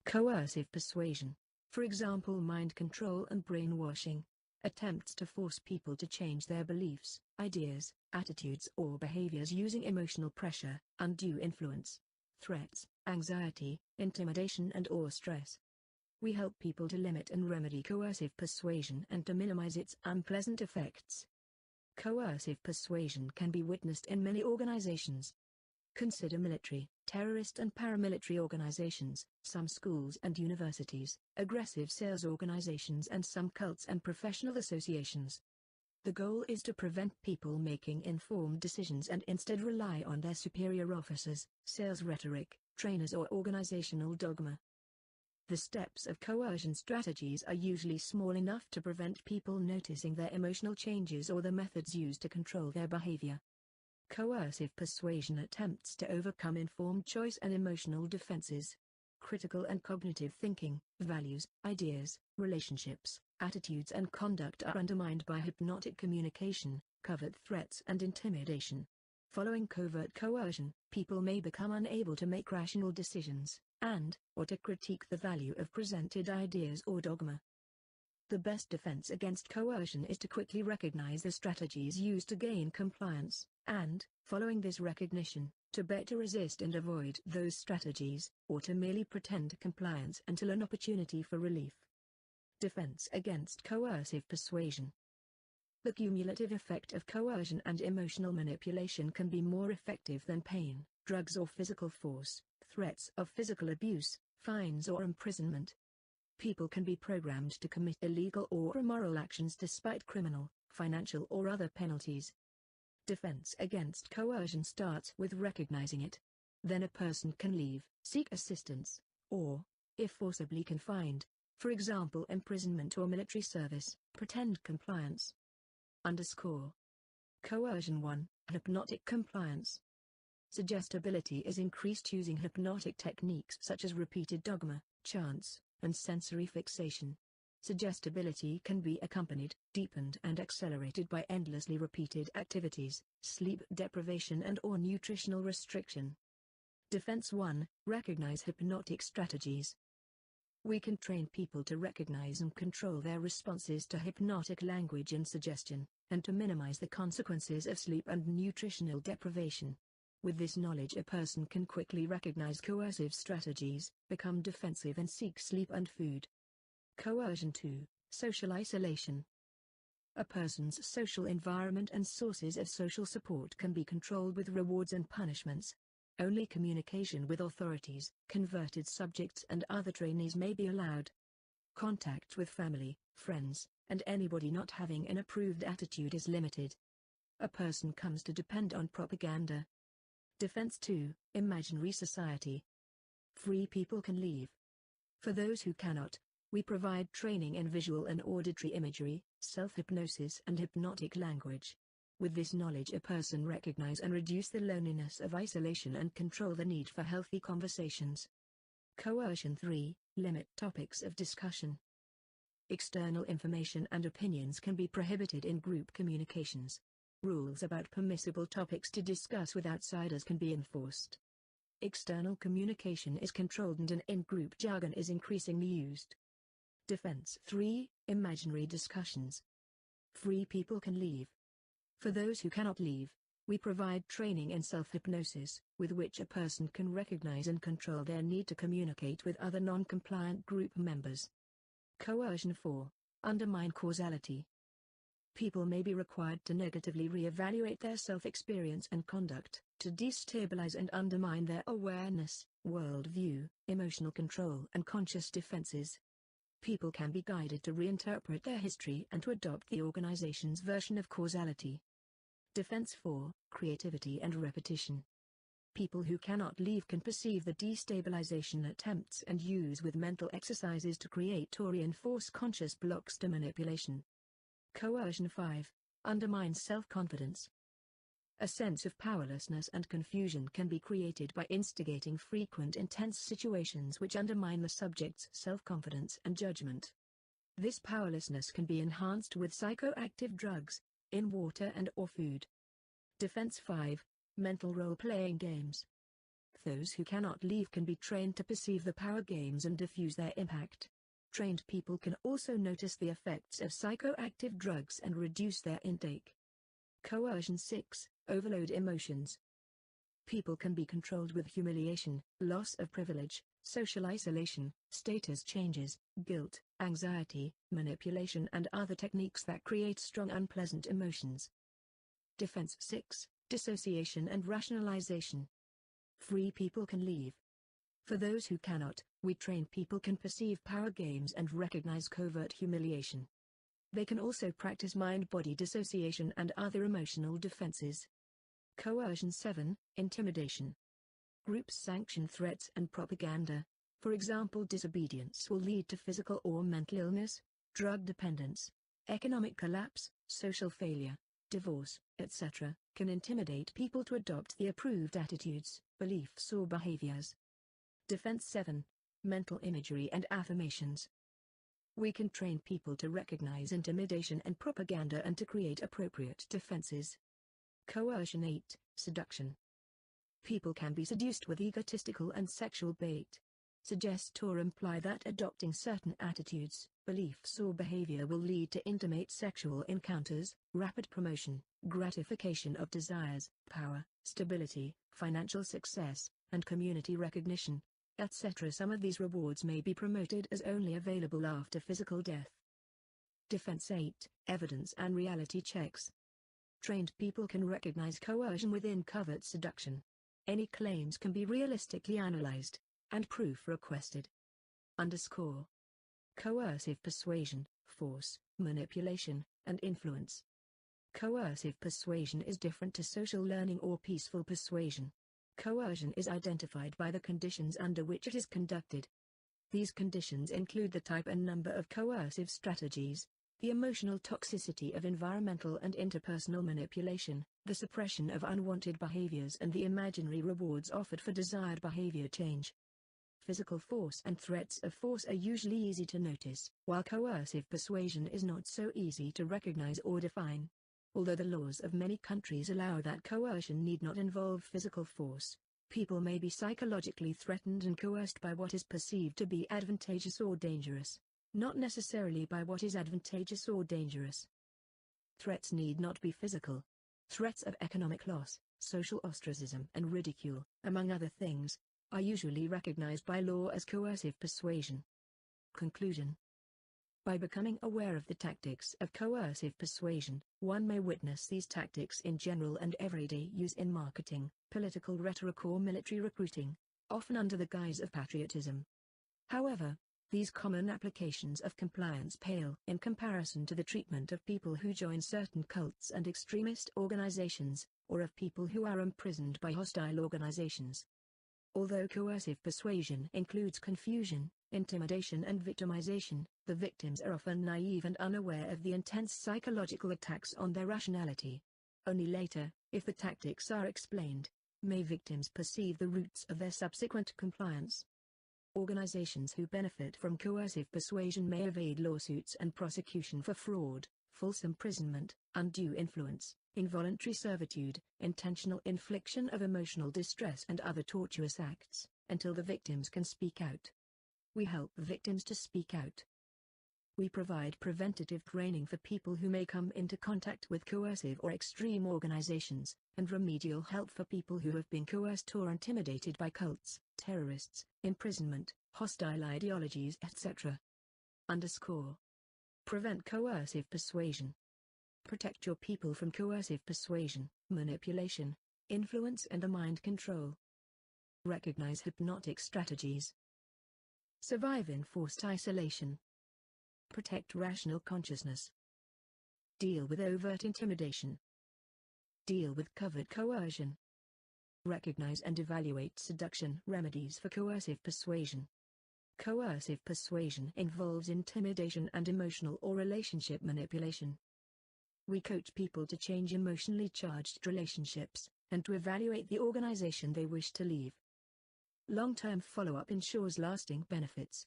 Coercive persuasion, for example mind control and brainwashing, attempts to force people to change their beliefs, ideas, attitudes or behaviors using emotional pressure, undue influence, threats, anxiety, intimidation and/or stress. We help people to limit and remedy coercive persuasion and to minimize its unpleasant effects. Coercive persuasion can be witnessed in many organizations. Consider military, terrorist and paramilitary organizations, some schools and universities, aggressive sales organizations and some cults and professional associations. The goal is to prevent people making informed decisions and instead rely on their superior officers, sales rhetoric, trainers or organizational dogma. The steps of coercion strategies are usually small enough to prevent people noticing their emotional changes or the methods used to control their behavior. Coercive persuasion attempts to overcome informed choice and emotional defenses. Critical and cognitive thinking, values, ideas, relationships, attitudes and conduct are undermined by hypnotic communication, covert threats and intimidation. Following covert coercion, people may become unable to make rational decisions, or to critique the value of presented ideas or dogma. The best defense against coercion is to quickly recognize the strategies used to gain compliance, and, following this recognition, to better resist and avoid those strategies, or to merely pretend compliance until an opportunity for relief. Defense against coercive persuasion. The cumulative effect of coercion and emotional manipulation can be more effective than pain, drugs or physical force, threats of physical abuse, fines or imprisonment. People can be programmed to commit illegal or immoral actions despite criminal, financial or other penalties. Defense against coercion starts with recognizing it. Then a person can leave, seek assistance, or, if forcibly confined, for example imprisonment or military service, pretend compliance. Coercion 1, hypnotic compliance. Suggestibility is increased using hypnotic techniques such as repeated dogma, chants, and sensory fixation. Suggestibility can be accompanied, deepened and accelerated by endlessly repeated activities, sleep deprivation and/or nutritional restriction. Defense 1, recognize hypnotic strategies. We can train people to recognize and control their responses to hypnotic language and suggestion, and to minimize the consequences of sleep and nutritional deprivation. With this knowledge a person can quickly recognize coercive strategies, become defensive and seek sleep and food. Coercion 2, social isolation. A person's social environment and sources of social support can be controlled with rewards and punishments. Only communication with authorities, converted subjects and other trainees may be allowed. Contact with family, friends, and anybody not having an approved attitude is limited. A person comes to depend on propaganda. Defense 2, imaginary society. Free people can leave. For those who cannot, we provide training in visual and auditory imagery, self-hypnosis and hypnotic language. With this knowledge a person recognize and reduce the loneliness of isolation and control the need for healthy conversations. Coercion 3, limit topics of discussion. External information and opinions can be prohibited in group communications. Rules about permissible topics to discuss with outsiders can be enforced. External communication is controlled and an in-group jargon is increasingly used. Defense 3, imaginary discussions. Free people can leave. For those who cannot leave, we provide training in self-hypnosis, with which a person can recognize and control their need to communicate with other non-compliant group members. Coercion 4, undermine causality. People may be required to negatively re-evaluate their self-experience and conduct, to destabilize and undermine their awareness, worldview, emotional control and conscious defenses. People can be guided to reinterpret their history and to adopt the organization's version of causality. Defense 4, creativity and repetition. People who cannot leave can perceive the destabilization attempts and use with mental exercises to create or reinforce conscious blocks to manipulation. Coercion 5, undermine self-confidence. A sense of powerlessness and confusion can be created by instigating frequent intense situations which undermine the subject's self-confidence and judgment. This powerlessness can be enhanced with psychoactive drugs, in water and/or food. Defense 5, mental role-playing games. Those who cannot leave can be trained to perceive the power games and diffuse their impact. Trained people can also notice the effects of psychoactive drugs and reduce their intake. Coercion 6, overload emotions. People can be controlled with humiliation, loss of privilege, social isolation, status changes, guilt, anxiety, manipulation and other techniques that create strong unpleasant emotions. Defense 6, dissociation and rationalization. Free people can leave. For those who cannot, we trained people can perceive power games and recognize covert humiliation. They can also practice mind-body dissociation and other emotional defenses. Coercion 7, intimidation. Groups sanction threats and propaganda. For example, disobedience will lead to physical or mental illness, drug dependence, economic collapse, social failure, divorce, etc., can intimidate people to adopt the approved attitudes, beliefs or behaviors. Defense 7, mental imagery and affirmations. We can train people to recognize intimidation and propaganda and to create appropriate defenses. Coercion 8, seduction. People can be seduced with egotistical and sexual bait. Suggest or imply that adopting certain attitudes, beliefs or behavior will lead to intimate sexual encounters, rapid promotion, gratification of desires, power, stability, financial success, and community recognition, etc. Some of these rewards may be promoted as only available after physical death. Defense 8, evidence and reality checks. Trained people can recognize coercion within covert seduction. Any claims can be realistically analyzed, and proof requested. Coercive persuasion, force, manipulation, and influence. Coercive persuasion is different to social learning or peaceful persuasion. Coercion is identified by the conditions under which it is conducted. These conditions include the type and number of coercive strategies, the emotional toxicity of environmental and interpersonal manipulation, the suppression of unwanted behaviors and the imaginary rewards offered for desired behavior change. Physical force and threats of force are usually easy to notice, while coercive persuasion is not so easy to recognize or define. Although the laws of many countries allow that coercion need not involve physical force, people may be psychologically threatened and coerced by what is perceived to be advantageous or dangerous, not necessarily by what is advantageous or dangerous. Threats need not be physical. Threats of economic loss, social ostracism and ridicule, among other things, are usually recognized by law as coercive persuasion. Conclusion. By becoming aware of the tactics of coercive persuasion, one may witness these tactics in general and everyday use in marketing, political rhetoric or military recruiting, often under the guise of patriotism. However, these common applications of compliance pale in comparison to the treatment of people who join certain cults and extremist organizations, or of people who are imprisoned by hostile organizations. Although coercive persuasion includes confusion, intimidation and victimization, the victims are often naive and unaware of the intense psychological attacks on their rationality. Only later, if the tactics are explained, may victims perceive the roots of their subsequent compliance. Organizations who benefit from coercive persuasion may evade lawsuits and prosecution for fraud, false imprisonment, undue influence, involuntary servitude, intentional infliction of emotional distress and other tortuous acts, until the victims can speak out. We help victims to speak out. We provide preventative training for people who may come into contact with coercive or extreme organizations, and remedial help for people who have been coerced or intimidated by cults, terrorists, imprisonment, hostile ideologies, etc. Prevent coercive persuasion. Protect your people from coercive persuasion, manipulation, influence and the mind control. Recognize hypnotic strategies. Survive in forced isolation. Protect rational consciousness. Deal with overt intimidation. Deal with covert coercion. Recognize and evaluate seduction remedies for coercive persuasion. Coercive persuasion involves intimidation and emotional or relationship manipulation. We coach people to change emotionally charged relationships, and to evaluate the organization they wish to leave. Long-term follow-up ensures lasting benefits.